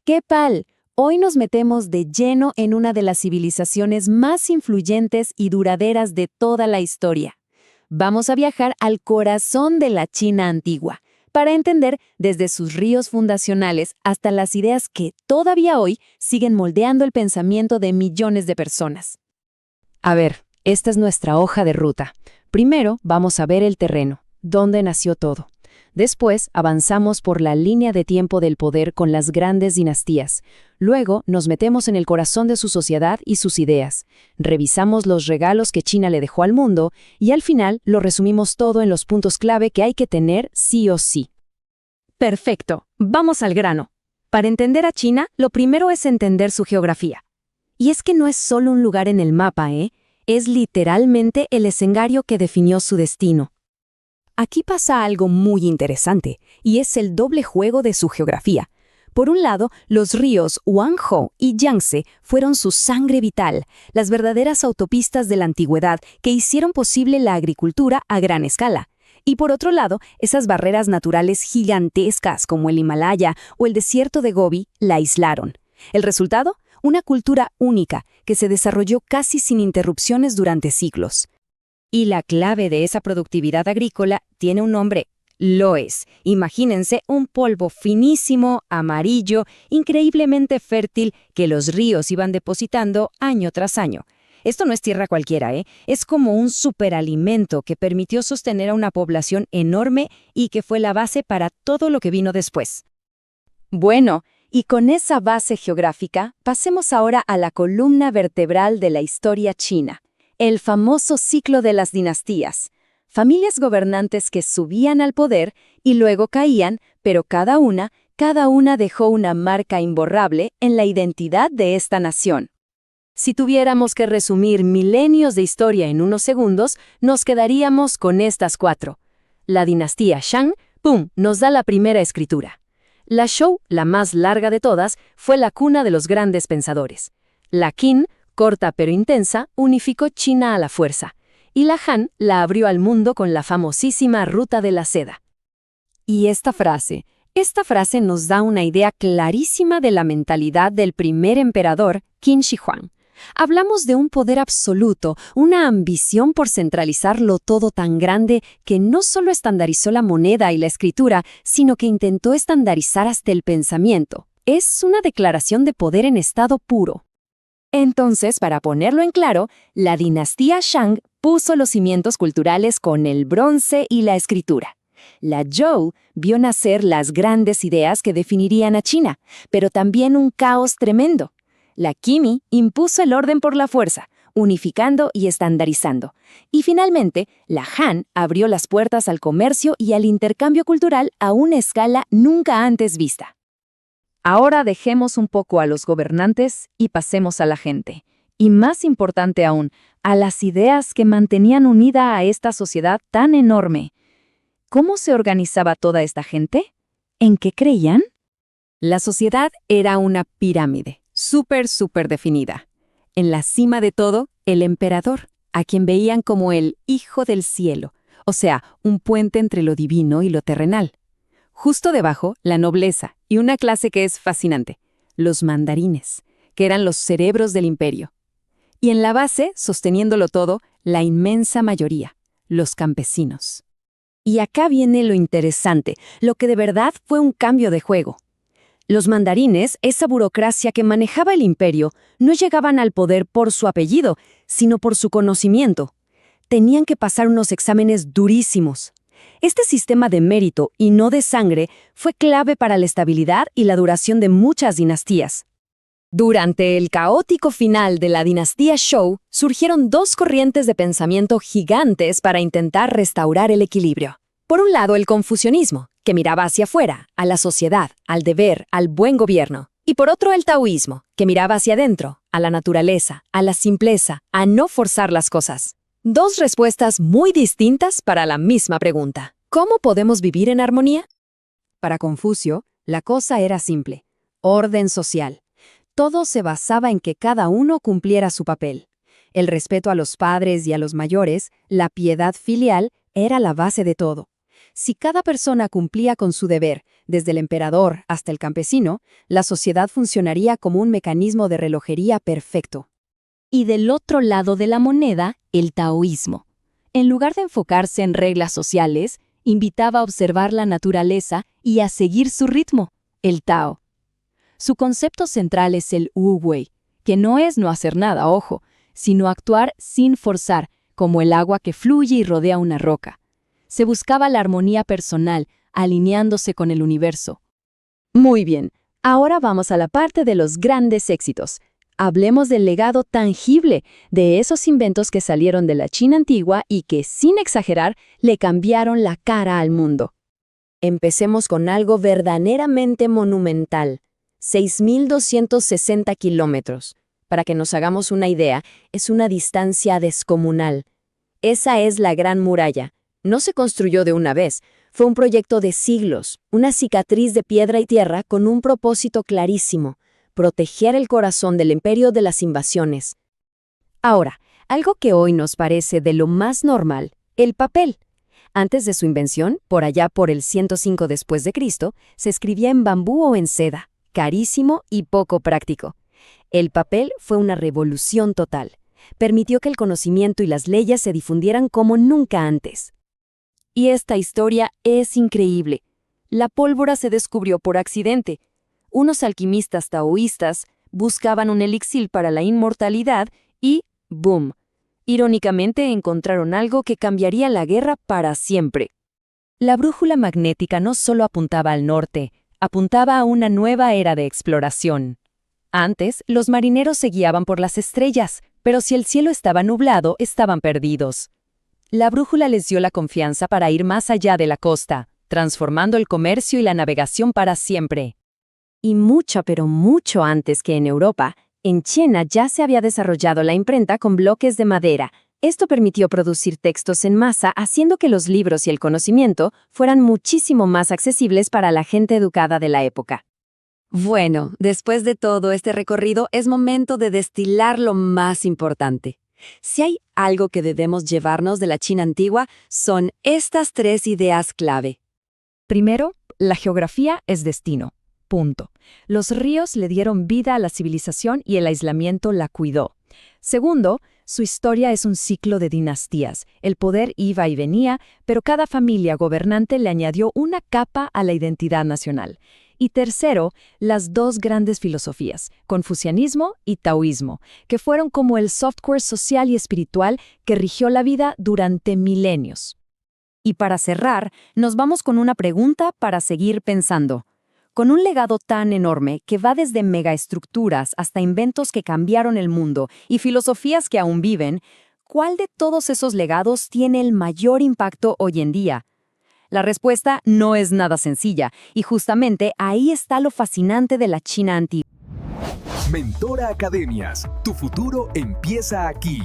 ¿Qué tal? Hoy nos metemos de lleno en una de las civilizaciones más influyentes y duraderas de toda la historia. Vamos a viajar al corazón de la China antigua, para entender desde sus ríos fundacionales hasta las ideas que todavía hoy siguen moldeando el pensamiento de millones de personas. A ver, esta es nuestra hoja de ruta. Primero vamos a ver el terreno, dónde nació todo. Después avanzamos por la línea de tiempo del poder con las grandes dinastías. Luego nos metemos en el corazón de su sociedad y sus ideas. Revisamos los regalos que China le dejó al mundo y al final lo resumimos todo en los puntos clave que hay que tener sí o sí. Perfecto, vamos al grano. Para entender a China, lo primero es entender su geografía. Y es que no es solo un lugar en el mapa, es literalmente el escenario que definió su destino. Aquí pasa algo muy interesante, y es el doble juego de su geografía. Por un lado, los ríos Huanghe y Yangtze fueron su sangre vital, las verdaderas autopistas de la antigüedad que hicieron posible la agricultura a gran escala. Y por otro lado, esas barreras naturales gigantescas como el Himalaya o el desierto de Gobi la aislaron. ¿El resultado? Una cultura única que se desarrolló casi sin interrupciones durante siglos. Y la clave de esa productividad agrícola tiene un nombre: loess. Imagínense un polvo finísimo, amarillo, increíblemente fértil que los ríos iban depositando año tras año. Esto no es tierra cualquiera, es como un superalimento que permitió sostener a una población enorme y que fue la base para todo lo que vino después. Bueno, y con esa base geográfica, pasemos ahora a la columna vertebral de la historia china. El famoso ciclo de las dinastías. Familias gobernantes que subían al poder y luego caían, pero cada una dejó una marca imborrable en la identidad de esta nación. Si tuviéramos que resumir milenios de historia en unos segundos, nos quedaríamos con estas 4. La dinastía Shang, nos da la primera escritura. La Zhou, la más larga de todas, fue la cuna de los grandes pensadores. La Qin, corta pero intensa, unificó China a la fuerza. Y la Han la abrió al mundo con la famosísima Ruta de la Seda. Y esta frase nos da una idea clarísima de la mentalidad del primer emperador, Qin Shi Huang. Hablamos de un poder absoluto, una ambición por centralizarlo todo tan grande que no solo estandarizó la moneda y la escritura, sino que intentó estandarizar hasta el pensamiento. Es una declaración de poder en estado puro. Entonces, para ponerlo en claro, la dinastía Shang puso los cimientos culturales con el bronce y la escritura. La Zhou vio nacer las grandes ideas que definirían a China, pero también un caos tremendo. La Qin impuso el orden por la fuerza, unificando y estandarizando. Y finalmente, la Han abrió las puertas al comercio y al intercambio cultural a una escala nunca antes vista. Ahora dejemos un poco a los gobernantes y pasemos a la gente. Y más importante aún, a las ideas que mantenían unida a esta sociedad tan enorme. ¿Cómo se organizaba toda esta gente? ¿En qué creían? La sociedad era una pirámide, súper definida. En la cima de todo, el emperador, a quien veían como el hijo del cielo, o sea, un puente entre lo divino y lo terrenal. Justo debajo, la nobleza y una clase que es fascinante, los mandarines, que eran los cerebros del imperio. Y en la base, sosteniéndolo todo, la inmensa mayoría, los campesinos. Y acá viene lo interesante, lo que de verdad fue un cambio de juego. Los mandarines, esa burocracia que manejaba el imperio, no llegaban al poder por su apellido, sino por su conocimiento. Tenían que pasar unos exámenes durísimos. Este sistema de mérito y no de sangre fue clave para la estabilidad y la duración de muchas dinastías. Durante el caótico final de la dinastía Zhou, surgieron 2 corrientes de pensamiento gigantes para intentar restaurar el equilibrio. Por un lado, el confucianismo, que miraba hacia afuera, a la sociedad, al deber, al buen gobierno. Y por otro, el taoísmo, que miraba hacia adentro, a la naturaleza, a la simpleza, a no forzar las cosas. 2 respuestas muy distintas para la misma pregunta. ¿Cómo podemos vivir en armonía? Para Confucio, la cosa era simple: orden social. Todo se basaba en que cada uno cumpliera su papel. El respeto a los padres y a los mayores, la piedad filial, era la base de todo. Si cada persona cumplía con su deber, desde el emperador hasta el campesino, la sociedad funcionaría como un mecanismo de relojería perfecto. Y del otro lado de la moneda, el taoísmo. En lugar de enfocarse en reglas sociales, invitaba a observar la naturaleza y a seguir su ritmo, el Tao. Su concepto central es el Wu Wei, que no es no hacer nada, ojo, sino actuar sin forzar, como el agua que fluye y rodea una roca. Se buscaba la armonía personal, alineándose con el universo. Muy bien, ahora vamos a la parte de los grandes éxitos. Hablemos del legado tangible, de esos inventos que salieron de la China antigua y que, sin exagerar, le cambiaron la cara al mundo. Empecemos con algo verdaderamente monumental. 6.260 kilómetros. Para que nos hagamos una idea, es una distancia descomunal. Esa es la Gran Muralla. No se construyó de una vez, fue un proyecto de siglos, una cicatriz de piedra y tierra con un propósito clarísimo: proteger el corazón del imperio de las invasiones. Ahora, algo que hoy nos parece de lo más normal, el papel. Antes de su invención, por allá por el 105 después de Cristo, se escribía en bambú o en seda, carísimo y poco práctico. El papel fue una revolución total. Permitió que el conocimiento y las leyes se difundieran como nunca antes. Y esta historia es increíble. La pólvora se descubrió por accidente. Unos alquimistas taoístas buscaban un elixir para la inmortalidad y ¡boom! Irónicamente encontraron algo que cambiaría la guerra para siempre. La brújula magnética no solo apuntaba al norte, apuntaba a una nueva era de exploración. Antes, los marineros se guiaban por las estrellas, pero si el cielo estaba nublado, estaban perdidos. La brújula les dio la confianza para ir más allá de la costa, transformando el comercio y la navegación para siempre. Y mucho, pero mucho antes que en Europa, en China ya se había desarrollado la imprenta con bloques de madera. Esto permitió producir textos en masa, haciendo que los libros y el conocimiento fueran muchísimo más accesibles para la gente educada de la época. Bueno, después de todo este recorrido, es momento de destilar lo más importante. Si hay algo que debemos llevarnos de la China antigua, son estas 3 ideas clave. Primero, la geografía es destino. Punto. Los ríos le dieron vida a la civilización y el aislamiento la cuidó. Segundo, su historia es un ciclo de dinastías. El poder iba y venía, pero cada familia gobernante le añadió una capa a la identidad nacional. Y tercero, las 2 grandes filosofías, confucianismo y taoísmo, que fueron como el software social y espiritual que rigió la vida durante milenios. Y para cerrar, nos vamos con una pregunta para seguir pensando. Con un legado tan enorme que va desde megaestructuras hasta inventos que cambiaron el mundo y filosofías que aún viven, ¿cuál de todos esos legados tiene el mayor impacto hoy en día? La respuesta no es nada sencilla, y justamente ahí está lo fascinante de la China antigua. Mentora Academias, tu futuro empieza aquí.